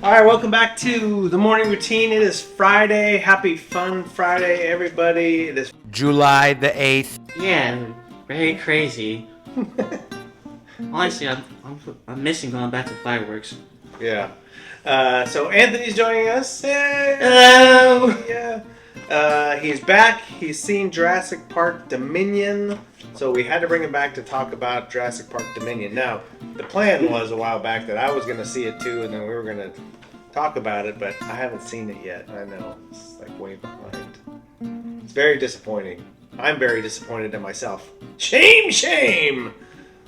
All right, welcome back to the morning routine. It is Friday. Happy Fun Friday, everybody. It is July the 8th. Yeah, very crazy. Honestly, I'm missing going back to fireworks. yeah. So Anthony's joining us. Hey! Hello. Yeah. He's back. He's seen Jurassic Park Dominion, so we had to bring him back to talk about Jurassic Park Dominion. Now, the plan was a while back that I was going to see it too, and then we were going to talk about it, but I haven't seen it yet. I know it's like way behind. It's very disappointing. I'm very disappointed in myself. Shame, shame.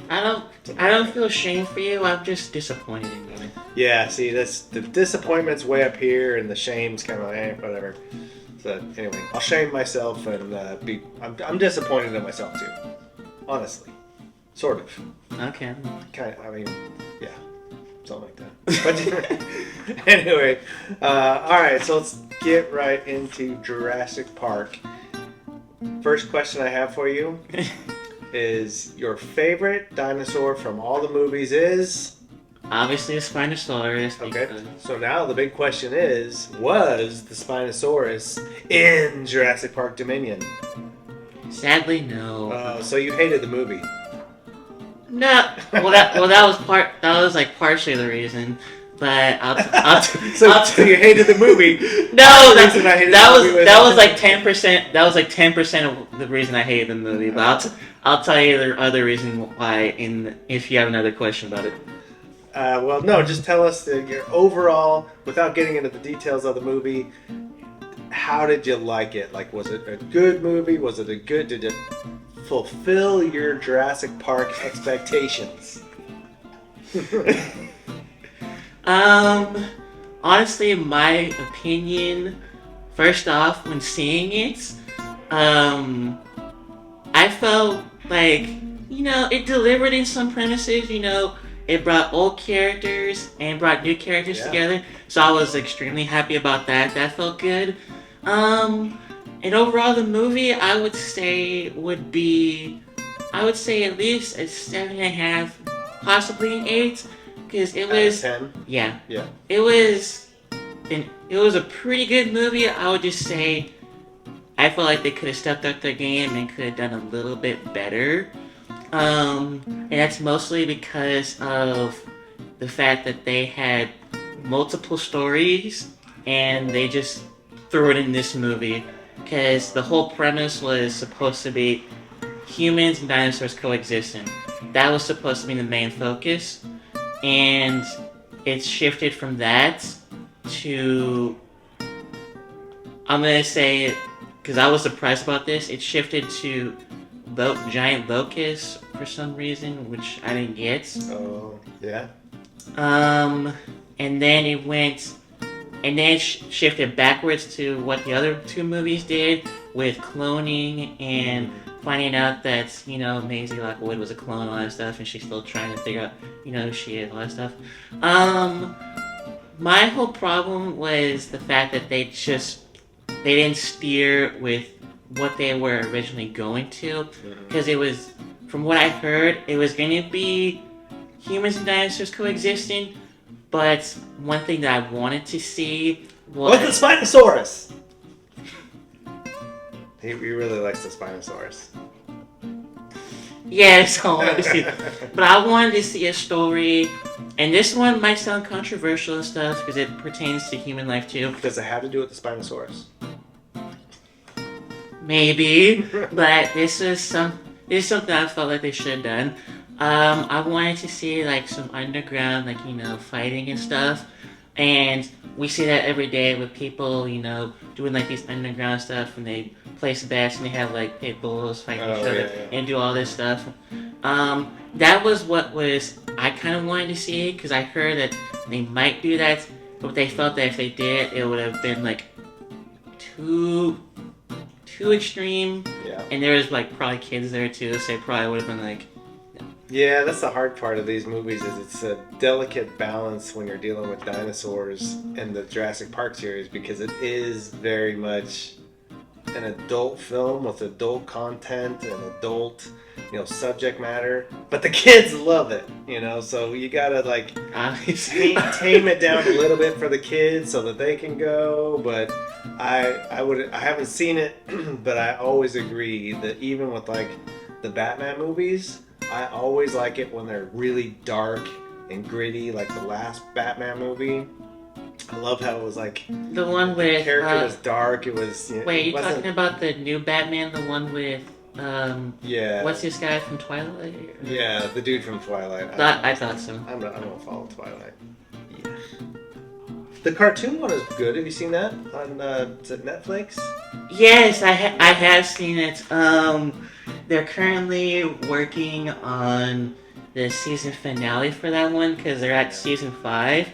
I don't feel shame for you. I'm just disappointed in you. Yeah, see, that's the disappointment's way up here, and the shame's kind of like, whatever. So anyway, I'll shame myself and I'm disappointed in myself too. Honestly, sort of. Okay. Kind of. I mean, yeah, something like that. But anyway, all right. So let's get right into Jurassic Park. First question I have for you is your favorite dinosaur from all the movies is? Obviously, a Spinosaurus. Okay, so now the big question is, was the Spinosaurus in Jurassic Park Dominion? Sadly, no. So you hated the movie? No. Well, that was like partially the reason, but So you hated the movie? No, that was like 10%. That was like 10% of the reason I hated the movie. But I'll tell you the other reason why if you have another question about it. Well, no, just tell us your overall, without getting into the details of the movie, how did you like it? Like, was it a good movie? Did it fulfill your Jurassic Park expectations? Honestly, in my opinion, first off, when seeing it, I felt like, it delivered in some premises, it brought old characters and brought new characters together, so I was extremely happy about that. That felt good. And overall, the movie, I would say at least a 7.5, possibly an 8, because it was 10. Yeah. Yeah. It was a pretty good movie. I would just say I felt like they could have stepped up their game and could have done a little bit better. And that's mostly because of the fact that they had multiple stories and they just threw it in this movie. Because the whole premise was supposed to be humans and dinosaurs coexisting. That was supposed to be the main focus. And it's shifted from that to, I'm going to say, because I was surprised about this, it shifted to giant locusts for some reason, which I didn't get. Oh, yeah. And then it shifted backwards to what the other two movies did with cloning and finding out that, Maisie Lockwood was a clone, all that stuff, and she's still trying to figure out, who she is, all that stuff. My whole problem was the fact that they didn't steer with what they were originally going to, because it was, from what I heard, it was going to be humans and dinosaurs coexisting, but one thing that I wanted to see was... What's the Spinosaurus? He really likes the Spinosaurus. Yeah, so I wanted to see, but I wanted to see a story, and this one might sound controversial and stuff because it pertains to human life too. Does it have to do with the Spinosaurus? Maybe, but this is something I felt like they should have done. I wanted to see like some underground, fighting and stuff, and we see that every day with people, doing like these underground stuff, and they place bets and they have like pit bulls fighting each other and do all this stuff. That was I kind of wanted to see, because I heard that they might do that, but they felt that if they did, it would have been like too extreme. Yeah. And there was like probably kids there too, so it probably would have been like... Yeah, that's the hard part of these movies, is it's a delicate balance when you're dealing with dinosaurs in the Jurassic Park series, because it is very much an adult film with adult content and adult, subject matter, but the kids love it, so you gotta Obviously. tame it down a little bit for the kids so that they can go. But I haven't seen it, but I always agree that even with the Batman movies, I always like it when they're really dark and gritty, like the last Batman movie. I love how it was the one with the character was dark. It was. Wait, you talking about the new Batman, the one with yeah. What's this guy from Twilight? Yeah, the dude from Twilight. I thought so. I'm gonna follow Twilight. Yeah. The cartoon one is good. Have you seen that on is it Netflix? Yes, I have seen it. They're currently working on the season finale for that one because they're at season 5,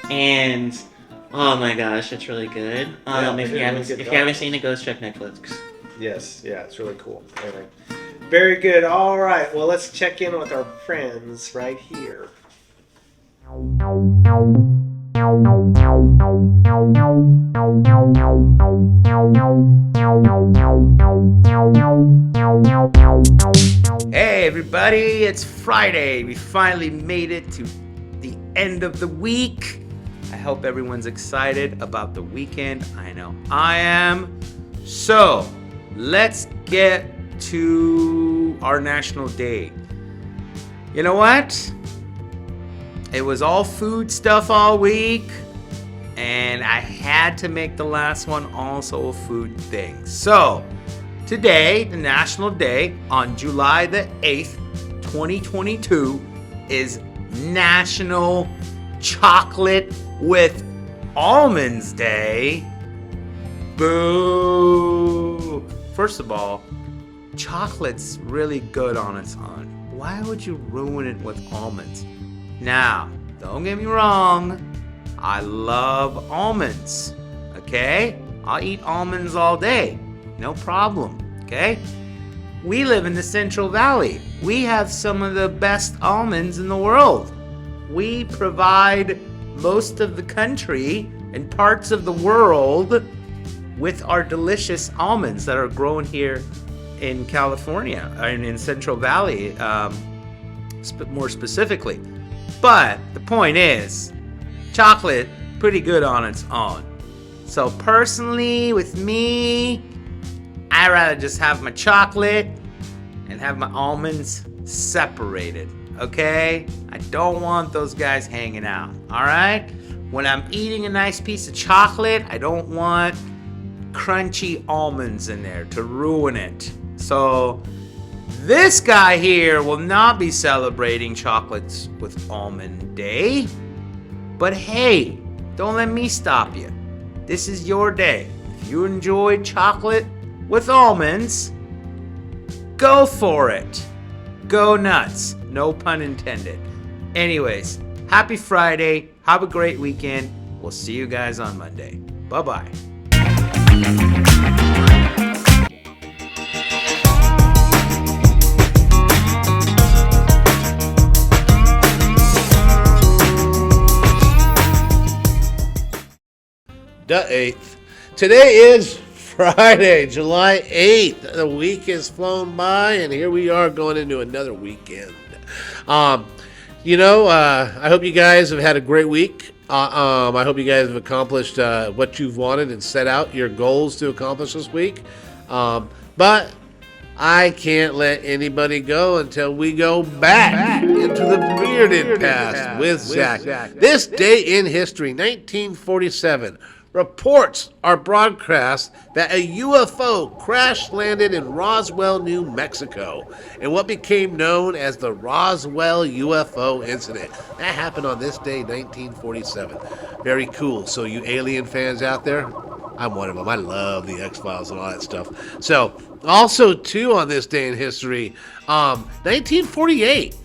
and oh my gosh, it's really good. If you haven't seen it, go check Netflix. Yes, yeah, it's really cool. Anyway, very good. All right, well, let's check in with our friends right here. Hey everybody, it's Friday. We finally made it to the end of the week. I hope everyone's excited about the weekend. I know I am. So, let's get to our national day. You know what? It was all food stuff all week, and I had to make the last one also a food thing. So, today, the national day on July the 8th, 2022, is National Chocolate with Almonds Day. Boo! First of all, chocolate's really good on its own. Why would you ruin it with almonds? Now, don't get me wrong, I love almonds, okay? I'll eat almonds all day, no problem, okay? We live in the Central Valley. We have some of the best almonds in the world. We provide most of the country and parts of the world with our delicious almonds that are grown here in California, and in Central Valley, more specifically. But the point is, chocolate, pretty good on its own. So personally, with me, I'd rather just have my chocolate and have my almonds separated, okay? I don't want those guys hanging out, all right? When I'm eating a nice piece of chocolate, I don't want crunchy almonds in there to ruin it. So this guy here will not be celebrating chocolates with almond day. But hey, don't let me stop you. This is your day. If you enjoy chocolate with almonds, go for it. Go nuts. No pun intended. Anyways, happy Friday. Have a great weekend. We'll see you guys on Monday. Bye-bye. The 8th. Today is Friday, July 8th. The week has flown by, and here we are going into another weekend. I hope you guys have had a great week. I hope you guys have accomplished what you've wanted and set out your goals to accomplish this week. But I can't let anybody go until we go back into the bearded past with Zach. This day in history, 1947. Reports are broadcast that a UFO crash-landed in Roswell, New Mexico, in what became known as the Roswell UFO incident. That happened on this day, 1947. Very cool. So you alien fans out there, I'm one of them. I love the X-Files and all that stuff. So, also, too, on this day in history, 1948,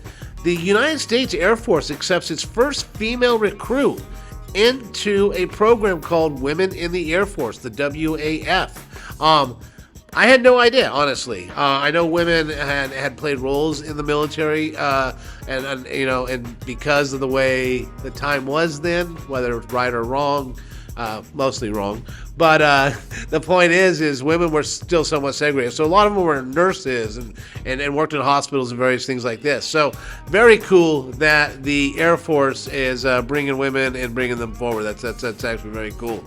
the United States Air Force accepts its first female recruit into a program called Women in the Air Force, the WAF. I had no idea, honestly. I know women had played roles in the military, and because of the way the time was then, whether it's right or wrong, mostly wrong. But the point is women were still somewhat segregated. So a lot of them were nurses and worked in hospitals and various things like this. So very cool that the Air Force is bringing women and bringing them forward. That's actually very cool.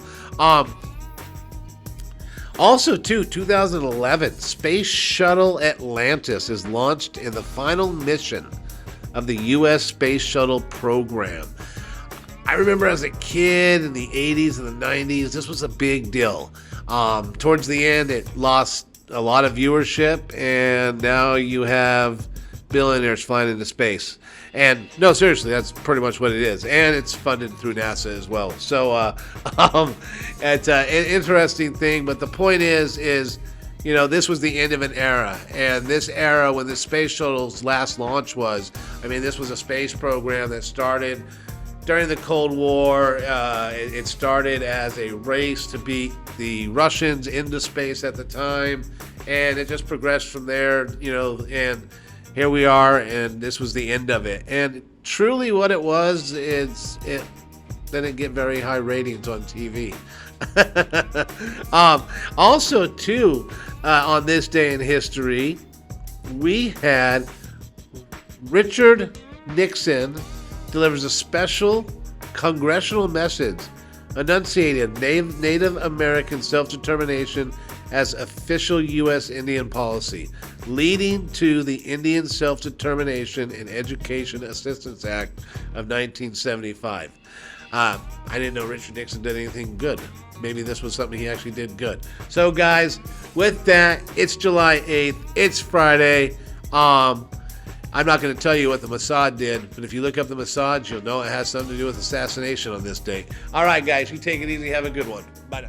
Also, too, 2011, Space Shuttle Atlantis is launched in the final mission of the U.S. Space Shuttle program. I remember as a kid in the 80s and the 90s, this was a big deal. Towards the end, it lost a lot of viewership, and now you have billionaires flying into space. And no, seriously, that's pretty much what it is. And it's funded through NASA as well. So it's an interesting thing. But the point is, this was the end of an era. And this era, when the space shuttle's last launch was, this was a space program that started during the Cold War. It started as a race to beat the Russians into space at the time. And it just progressed from there, and here we are, and this was the end of it. And truly what it was, it didn't get very high ratings on TV. Also, too, on this day in history, we had Richard Nixon delivers a special congressional message enunciating Native American self-determination as official U.S. Indian policy, leading to the Indian Self-Determination and Education Assistance Act of 1975. I didn't know Richard Nixon did anything good. Maybe this was something he actually did good. So, guys, with that, it's July 8th. It's Friday. I'm not going to tell you what the Mossad did, but if you look up the Mossad, you'll know it has something to do with assassination on this day. All right, guys, you take it easy. Have a good one. Bye now.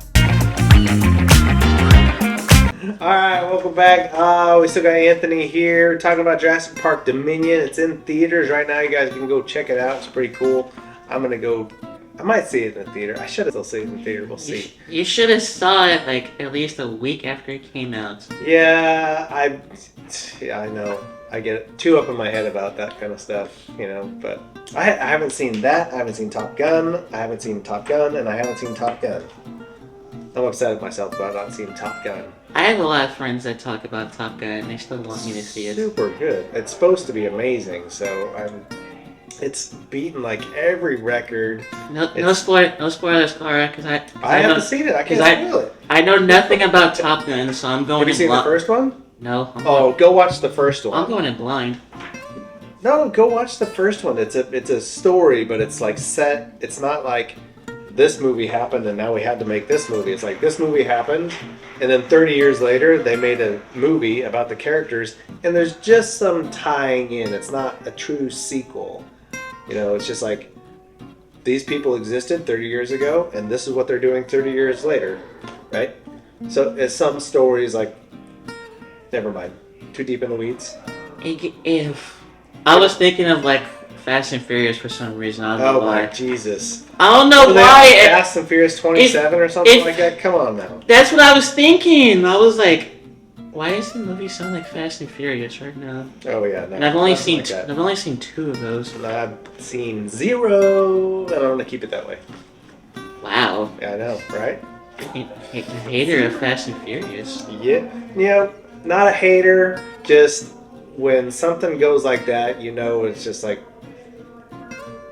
All right, welcome back. We still got Anthony here talking about Jurassic Park Dominion. It's in theaters right now. You guys can go check it out. It's pretty cool. I might see it in the theater. I should have still seen it in the theater. We'll see. You should have saw it at least a week after it came out. Yeah, I know. I get too up in my head about that kind of stuff, but I haven't seen that. I haven't seen Top Gun. I haven't seen Top Gun, and I haven't seen Top Gun. I'm upset at myself about not seeing Top Gun. I have a lot of friends that talk about Top Gun, and they still want me to see it. Super good. It's supposed to be amazing, so it's beaten every record. No spoilers, Clara, because I haven't seen it. I can't spoil it. I know nothing about Top Gun, so I'm going. Have you seen the first one? No. Go watch the first one. I'm going in blind. No, go watch the first one. It's a story, but it's set. It's not like this movie happened and now we had to make this movie. It's like this movie happened, and then 30 years later they made a movie about the characters, and there's just some tying in. It's not a true sequel. It's just like these people existed 30 years ago, and this is what they're doing 30 years later, right? So it's some stories never mind. Too deep in the weeds. If I was thinking of Fast and Furious for some reason, I don't know why. Oh my Jesus! I don't know why. Fast and Furious 27 or something like that. Come on now. That's what I was thinking. I was like, why does the movie sound like Fast and Furious right now? Oh yeah, no, and I've only seen that. I've only seen 2 of those. And I've seen 0, and I'm gonna keep it that way. Wow. Yeah, I know, right? Hater of Fast and Furious. Yeah, not a hater. Just when something goes like that, it's just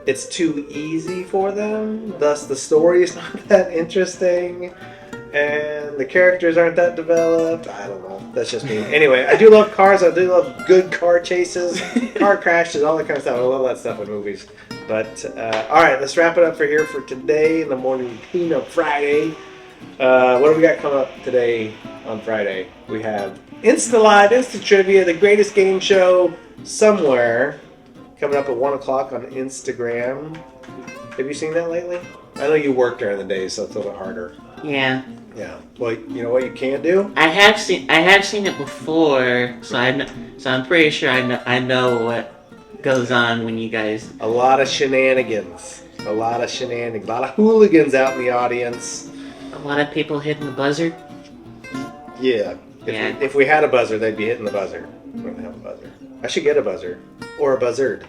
it's too easy for them. Thus, the story is not that interesting, and the characters aren't that developed. I don't know. That's just me. Anyway, I do love cars. I do love good car chases, car crashes, all that kind of stuff. I love that stuff in movies. But all right, let's wrap it up for today in the morning routine of Friday. What do we got coming up today on Friday? We have Insta Live, Insta Trivia, the greatest game show somewhere, coming up at 1 o'clock on Instagram. Have you seen that lately? I know you work during the day, so it's a little bit harder. Yeah. Yeah. Well, you know what you can do? I have seen it before, so I'm pretty sure I know what goes on when you guys. A lot of shenanigans. A lot of hooligans out in the audience. A lot of people hitting the buzzer. Yeah. If we had a buzzer, they'd be hitting the buzzer. We don't have a buzzer. I should get a buzzer. Or a buzzard.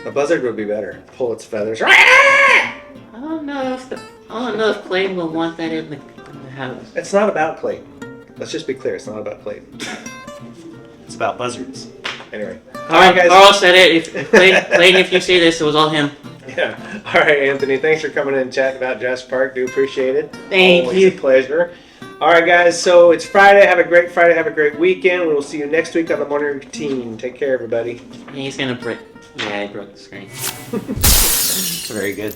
A buzzard would be better. Pull its feathers. I don't know if I don't know if Clayton will want that in the house. It's not about Clayton. Let's just be clear. It's not about Clayton. It's about buzzards. Anyway. All right, guys. Carl said it. If Clayton, if you see this, it was all him. Yeah. All right, Anthony. Thanks for coming in and chatting about Jurassic Park. Do appreciate it. Thank Always you. a pleasure. All right, guys. So it's Friday. Have a great Friday. Have a great weekend. We will see you next week on the morning routine. Take care, everybody. He's gonna break. Yeah, I broke the screen. Very good.